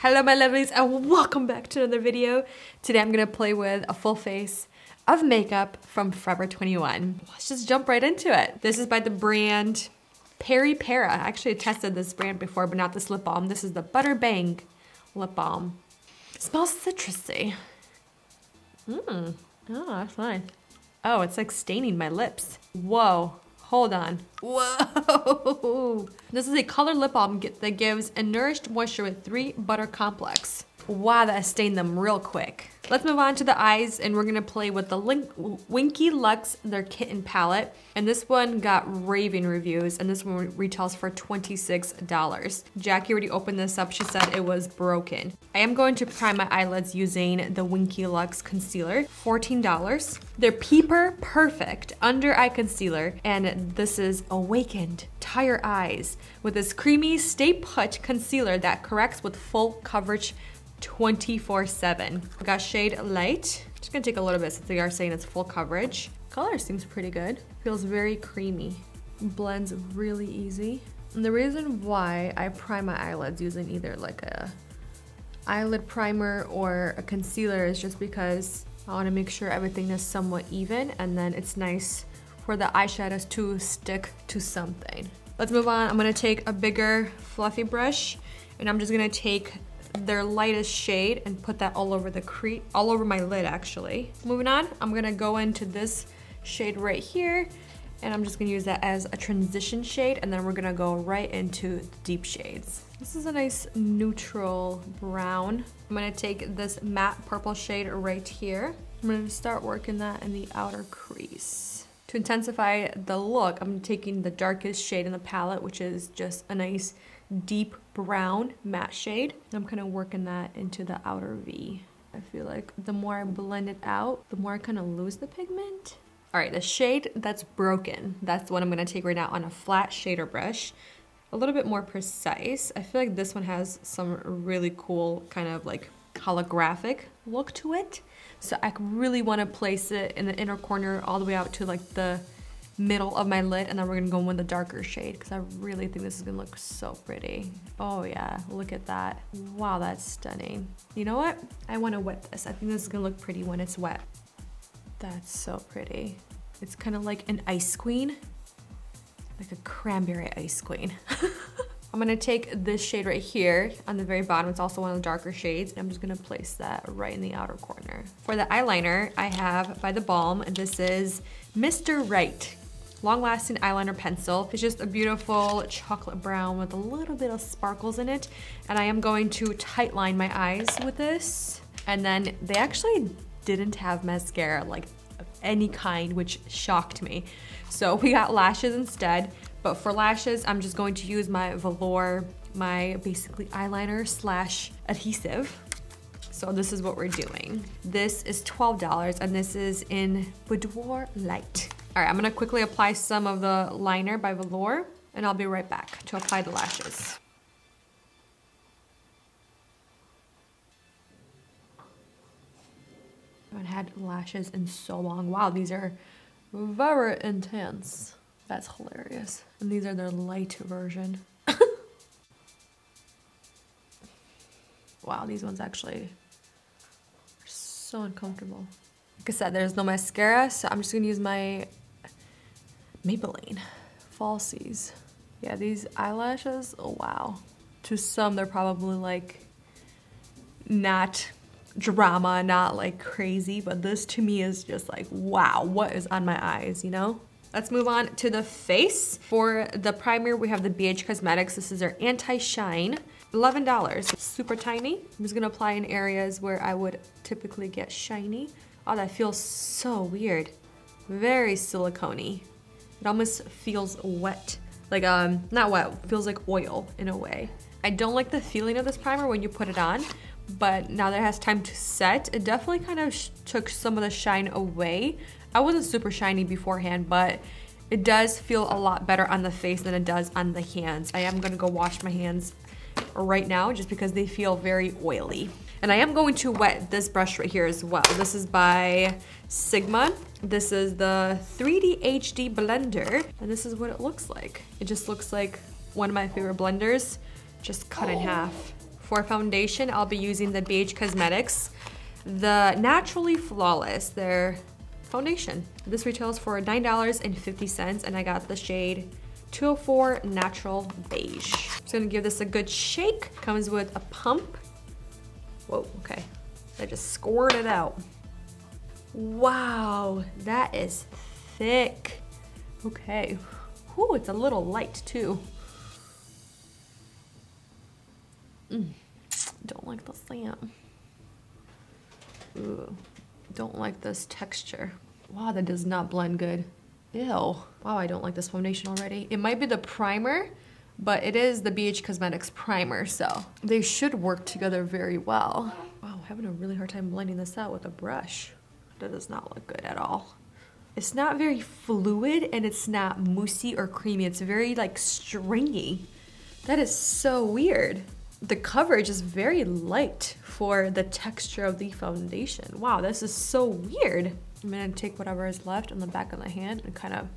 Hello my lovelies and welcome back to another video. Today I'm gonna play with a full face of makeup from Forever 21. Let's just jump right into it. This is by the brand Peri Para. I actually tested this brand before, but not this lip balm. This is the Butter Bang lip balm. It smells citrusy. Oh, that's nice. Oh, it's like staining my lips. Whoa. Hold on. Whoa! This is a colored lip balm that gives a nourished moisture with 3 butter complex. Wow, that stained them real quick. Let's move on to the eyes, and we're gonna play with the Winky Lux, their kitten palette. And this one got raving reviews, and this one retails for $26. Jackie already opened this up. She said it was broken. I am going to prime my eyelids using the Winky Lux concealer, $14. They're Peeper Perfect Under Eye Concealer, and this is Awakened Tire Eyes with this creamy Stay Put concealer that corrects with full coverage 24/7. I got shade Light. Just gonna take a little bit since they are saying it's full coverage. Color seems pretty good. Feels very creamy. Blends really easy. And the reason why I prime my eyelids using either like a eyelid primer or a concealer is just because I want to make sure everything is somewhat even, and then it's nice for the eyeshadows to stick to something. Let's move on. I'm gonna take a bigger fluffy brush, and I'm just gonna take their lightest shade and put that all over all over my lid actually. Moving on, I'm gonna go into this shade right here, and I'm just gonna use that as a transition shade, and then we're gonna go right into the deep shades. This is a nice neutral brown. I'm gonna take this matte purple shade right here. I'm gonna start working that in the outer crease. To intensify the look, I'm taking the darkest shade in the palette, which is just a nice deep brown matte shade. I'm kind of working that into the outer V. I feel like the more I blend it out, the more I kind of lose the pigment. All right, the shade that's broken, that's what I'm gonna take right now on a flat shader brush. A little bit more precise. I feel like this one has some really cool kind of like holographic look to it. So I really want to place it in the inner corner all the way out to like the middle of my lid, and then we're gonna go in with the darker shade because I really think this is gonna look so pretty. Oh yeah, look at that. Wow, that's stunning. You know what? I want to wet this. I think this is gonna look pretty when it's wet. That's so pretty. It's kind of like an ice queen, like a cranberry ice queen. I'm gonna take this shade right here on the very bottom. It's also one of the darker shades, and I'm just gonna place that right in the outer corner. For the eyeliner, I have by the Balm, and this is Mr. Right long-lasting eyeliner pencil. It's just a beautiful chocolate brown with a little bit of sparkles in it, and I am going to tight line my eyes with this. And then they actually didn't have mascara like of any kind, which shocked me. So we got lashes instead, but for lashes I'm just going to use my velour, my basically eyeliner slash adhesive. So this is what we're doing. This is $12, and this is in Boudoir Light. All right, I'm gonna quickly apply some of the liner by Velour, and I'll be right back to apply the lashes. I haven't had lashes in so long. Wow, these are very intense. That's hilarious. And these are their light version. Wow, these ones actually are so uncomfortable. Like I said, there's no mascara, so I'm just gonna use my Maybelline Falsies. Yeah, these eyelashes, oh wow. To some, they're probably like not drama, not like crazy, but this to me is just like, wow, what is on my eyes, you know? Let's move on to the face. For the primer, we have the BH Cosmetics. This is their Anti-Shine, $11, super tiny. I'm just gonna apply in areas where I would typically get shiny. Oh, that feels so weird. Very silicone-y. It almost feels wet. Like, not wet, feels like oil in a way. I don't like the feeling of this primer when you put it on, but now that it has time to set, it definitely kind of took some of the shine away. I wasn't super shiny beforehand, but it does feel a lot better on the face than it does on the hands. I am gonna go wash my hands right now just because they feel very oily. And I am going to wet this brush right here as well. This is by Sigma. This is the 3D HD blender, and this is what it looks like. It just looks like one of my favorite blenders, just cut in half For foundation, I'll be using the BH Cosmetics, the Naturally Flawless, their foundation. This retails for $9.50 and I got the shade 204 Natural Beige. Just gonna give this a good shake. Comes with a pump. Whoa, okay. I just scored it out. Wow, that is thick. Okay. Ooh, it's a little light too. Don't like the sand. Ooh, don't like this texture. Wow, that does not blend good. Ew. Wow, I don't like this foundation already. It might be the primer, but it is the BH Cosmetics primer, so they should work together very well. Wow, having a really hard time blending this out with a brush. That does not look good at all. It's not very fluid and it's not moussey or creamy. It's very like stringy. That is so weird. The coverage is very light for the texture of the foundation. Wow, this is so weird. I'm gonna take whatever is left on the back of the hand and kind of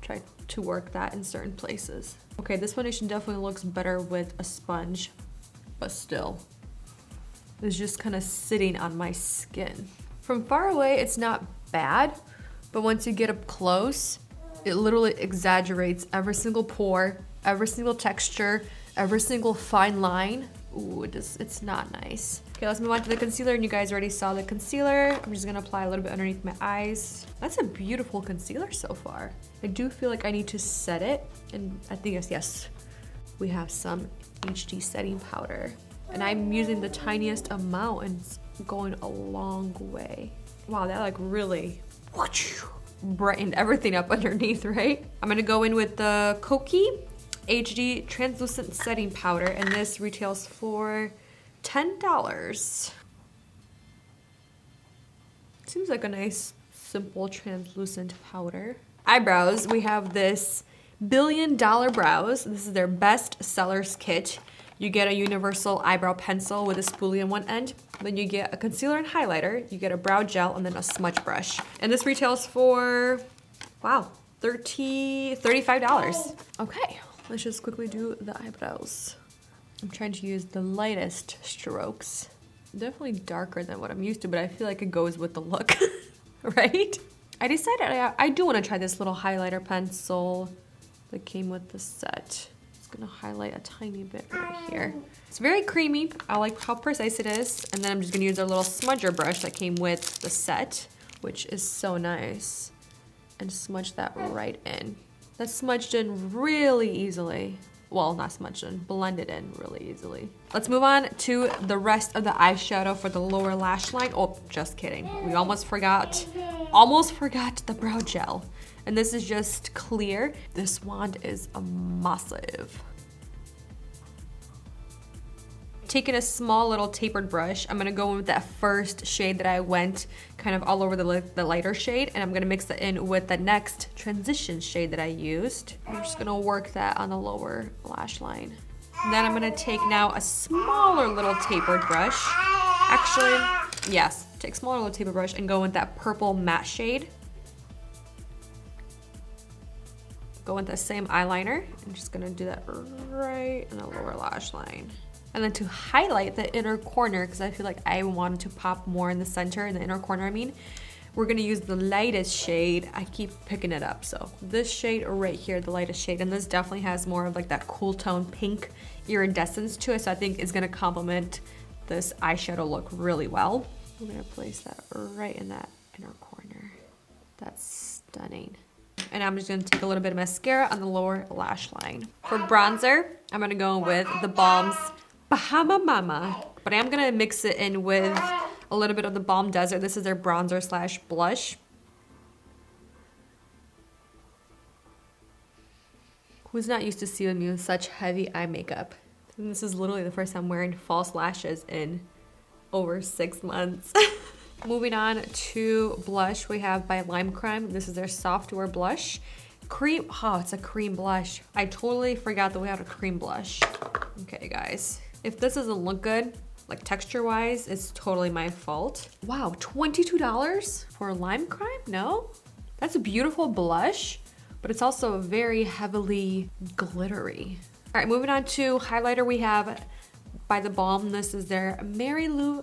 try to work that in certain places. Okay, this foundation definitely looks better with a sponge, but still, it's just kind of sitting on my skin. From far away, it's not bad, but once you get up close, it literally exaggerates every single pore, every single texture, every single fine line. Ooh, it's not nice. Okay, let's move on to the concealer, and you guys already saw the concealer. I'm just gonna apply a little bit underneath my eyes. That's a beautiful concealer so far. I do feel like I need to set it, and I think yes, we have some HD setting powder. And I'm using the tiniest amount, and it's going a long way. Wow, that like really brightened everything up underneath, right? I'm gonna go in with the Kokie HD translucent setting powder, and this retails for $10. Seems like a nice simple translucent powder. Eyebrows, we have this $1 Billion Brows. This is their best sellers kit. You get a universal eyebrow pencil with a spoolie on one end. Then you get a concealer and highlighter. You get a brow gel and then a smudge brush. And this retails for, wow, $35. Okay, let's just quickly do the eyebrows. I'm trying to use the lightest strokes. Definitely darker than what I'm used to, but I feel like it goes with the look, right? I decided I do want to try this little highlighter pencil that came with the set. Gonna highlight a tiny bit right here. It's very creamy. I like how precise it is. And then I'm just gonna use our little smudger brush that came with the set, which is so nice. And smudge that right in. That's smudged in really easily. Well, not smudged in, blended in really easily. Let's move on to the rest of the eyeshadow for the lower lash line. Oh, just kidding. We almost forgot the brow gel. And this is just clear. This wand is massive. Taking a small little tapered brush, I'm gonna go in with that first shade that I went kind of all over the lighter shade, and I'm gonna mix that in with the next transition shade that I used. I'm just gonna work that on the lower lash line. And then I'm gonna take now a smaller little tapered brush. Actually, yes, take a smaller little tapered brush and go with that purple matte shade. Go with the same eyeliner. I'm just gonna do that right in the lower lash line. And then to highlight the inner corner, because I feel like I wanted to pop more in the center, in the inner corner I mean, we're gonna use the lightest shade. I keep picking it up. So this shade right here, the lightest shade, and this definitely has more of like that cool tone pink iridescence to it. So I think it's gonna complement this eyeshadow look really well. We're gonna place that right in that inner corner. That's stunning. And I'm just gonna take a little bit of mascara on the lower lash line. For bronzer, I'm gonna go with the Balm's Bahama Mama, but I'm gonna mix it in with a little bit of the Balm Desert. This is their bronzer slash blush. Who's not used to seeing me with such heavy eye makeup? And this is literally the first time wearing false lashes in over 6 months. Moving on to blush, we have by Lime Crime. This is their Software Blush. Cream, oh, it's a cream blush. I totally forgot that we had a cream blush. Okay, guys. If this doesn't look good, like texture-wise, it's totally my fault. Wow, $22 for Lime Crime? No? That's a beautiful blush, but it's also very heavily glittery. All right, moving on to highlighter, we have by the Balm. This is their Mary Lou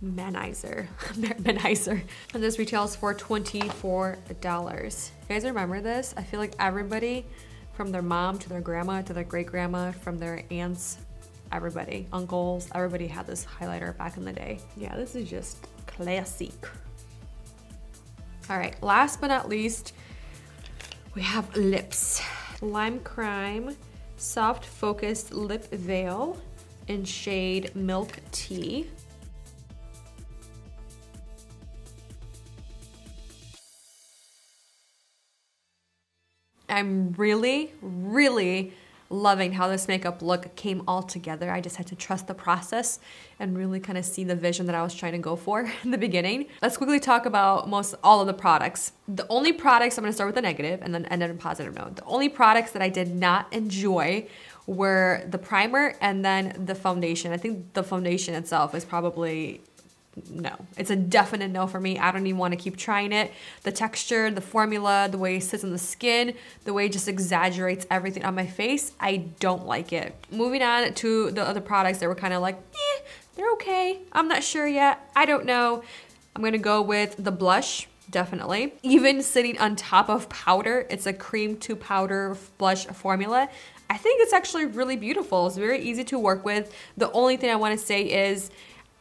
Manizer. Manizer. And this retails for $24. You guys remember this? I feel like everybody, from their mom to their grandma to their great grandma, from their aunts, everybody, uncles, everybody had this highlighter back in the day. Yeah, this is just classic. All right, last but not least, we have lips. Lime Crime Soft Focused Lip Veil in shade Milk Tea. I'm really, really loving how this makeup look came all together. I just had to trust the process and really kind of see the vision that I was trying to go for in the beginning. Let's quickly talk about all of the products. The only products, I'm gonna start with the negative and then end on a positive note. The only products that I did not enjoy were the primer and then the foundation. I think the foundation itself is probably no. It's a definite no for me. I don't even want to keep trying it. The texture, the formula, the way it sits on the skin, the way it just exaggerates everything on my face, I don't like it. Moving on to the other products that were kind of like, they're okay. I'm not sure yet. I don't know. I'm gonna go with the blush, definitely. Even sitting on top of powder, it's a cream to powder blush formula. I think it's actually really beautiful. It's very easy to work with. The only thing I want to say is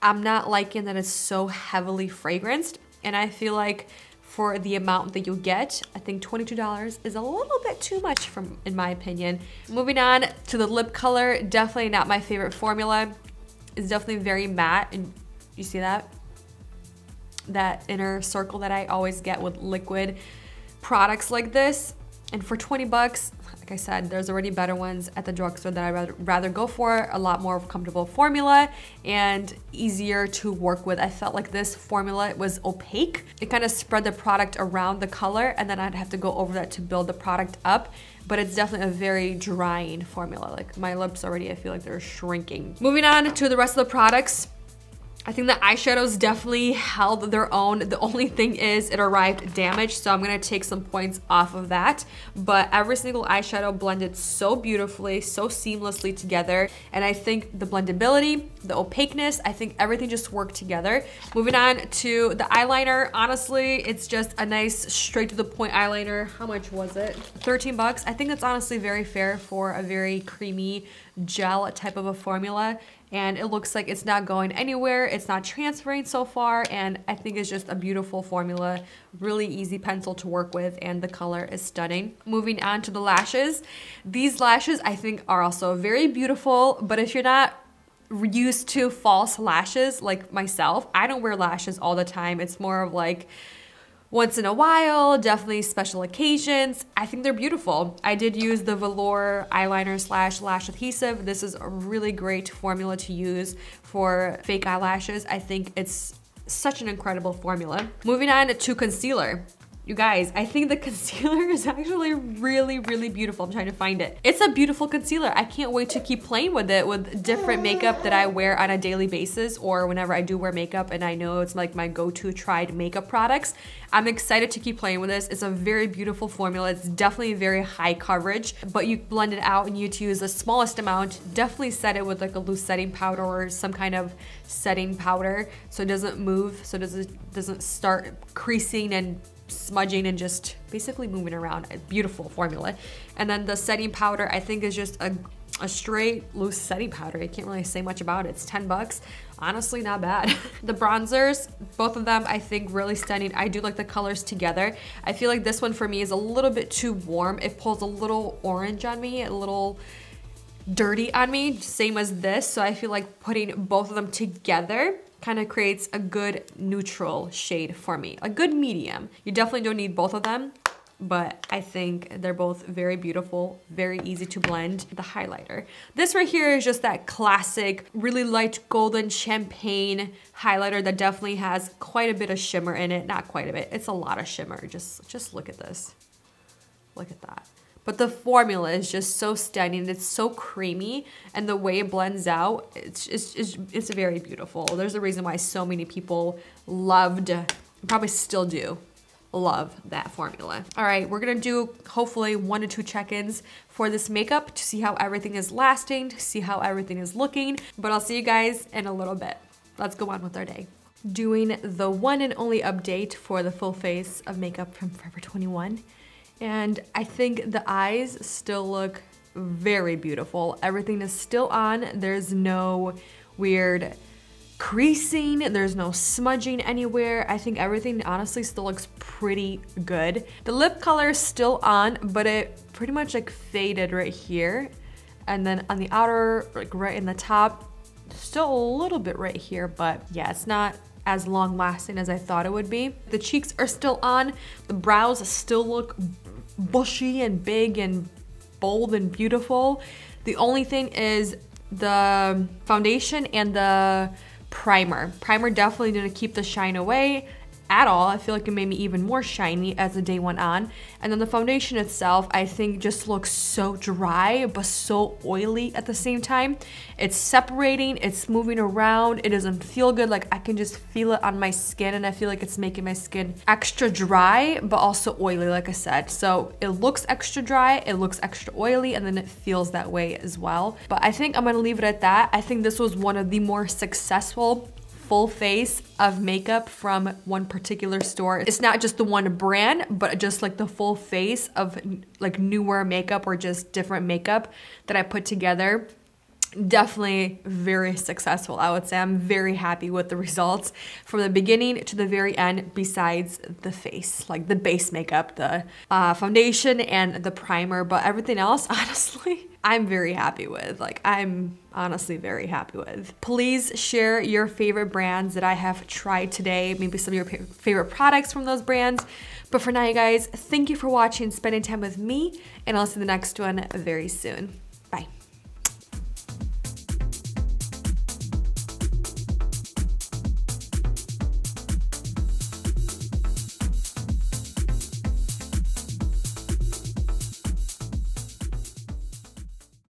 I'm not liking that it's so heavily fragranced, and I feel like for the amount that you get, I think $22 is a little bit too much in my opinion. Moving on to the lip color, definitely not my favorite formula. It's definitely very matte, and you see that? That inner circle that I always get with liquid products like this. And for 20 bucks, like I said, there's already better ones at the drugstore that I'd rather go for. A lot more comfortable formula and easier to work with. I felt like this formula was opaque. It kind of spread the product around the color, and then I'd have to go over that to build the product up. But it's definitely a very drying formula. Like my lips already, I feel like they're shrinking. Moving on to the rest of the products. I think the eyeshadows definitely held their own. The only thing is it arrived damaged, so I'm gonna take some points off of that. But every single eyeshadow blended so beautifully, so seamlessly together. And I think the blendability, the opaqueness, I think everything just worked together. Moving on to the eyeliner. Honestly, it's just a nice straight to the point eyeliner. How much was it? 13 bucks. I think that's honestly very fair for a very creamy gel type of a formula. And it looks like it's not going anywhere. It's not transferring so far. And I think it's just a beautiful formula, really easy pencil to work with, and the color is stunning. Moving on to the lashes. These lashes I think are also very beautiful, but if you're not used to false lashes like myself, I don't wear lashes all the time. It's more of like once in a while, definitely special occasions. I think they're beautiful. I did use the velour eyeliner / lash adhesive. This is a really great formula to use for fake eyelashes. I think it's such an incredible formula. Moving on to concealer. You guys, I think the concealer is actually really, really beautiful. I'm trying to find it. It's a beautiful concealer. I can't wait to keep playing with it with different makeup that I wear on a daily basis, or whenever I do wear makeup and I know it's like my go-to tried makeup products. I'm excited to keep playing with this. It's a very beautiful formula. It's definitely very high coverage, but you blend it out and you to use the smallest amount. Definitely set it with like a loose setting powder or some kind of setting powder so it doesn't move, so it doesn't start creasing and smudging and just basically moving around. A beautiful formula. And then the setting powder I think is just a straight loose setting powder. I can't really say much about it. It's 10 bucks. Honestly, not bad. The bronzers, both of them I think really stunning. I do like the colors together. I feel like this one for me is a little bit too warm. It pulls a little orange on me, a little dirty on me, same as this. So I feel like putting both of them together kind of creates a good neutral shade for me, a good medium. You definitely don't need both of them, but I think they're both very beautiful, very easy to blend. The highlighter. This right here is just that classic, really light golden champagne highlighter that definitely has quite a bit of shimmer in it. Not quite a bit, it's a lot of shimmer. Just look at this. Look at that. But the formula is just so stunning. It's so creamy, and the way it blends out, it's very beautiful. There's a reason why so many people loved, probably still do, love that formula. All right, we're gonna do hopefully 1 to 2 check-ins for this makeup to see how everything is lasting, to see how everything is looking, but I'll see you guys in a little bit. Let's go on with our day. Doing the one and only update for the full face of makeup from Forever 21. And I think the eyes still look very beautiful. Everything is still on. There's no weird creasing, there's no smudging anywhere. I think everything honestly still looks pretty good. The lip color is still on, but it pretty much like faded right here. And then on the outer, like right in the top, still a little bit right here, but yeah, it's not as long lasting as I thought it would be. The cheeks are still on. The brows still look bushy and big and bold and beautiful. The only thing is the foundation and the primer. Primer definitely didn't keep the shine away at all. I feel like it made me even more shiny as the day went on. And then the foundation itself, I think just looks so dry, but so oily at the same time. It's separating, it's moving around, it doesn't feel good. Like I can just feel it on my skin, and I feel like it's making my skin extra dry, but also oily, like I said. So it looks extra dry, it looks extra oily, and then it feels that way as well. But I think I'm gonna leave it at that. I think this was one of the more successful full face of makeup from one particular store. It's not just the one brand, but just like the full face of like newer makeup or just different makeup that I put together. Definitely very successful, I would say. I'm very happy with the results from the beginning to the very end, besides the face, like the base makeup, the foundation and the primer, but everything else, honestly, I'm very happy with. Like, I'm honestly very happy with. Please share your favorite brands that I have tried today, maybe some of your favorite products from those brands. But for now, you guys, thank you for watching, spending time with me, and I'll see you in the next one very soon.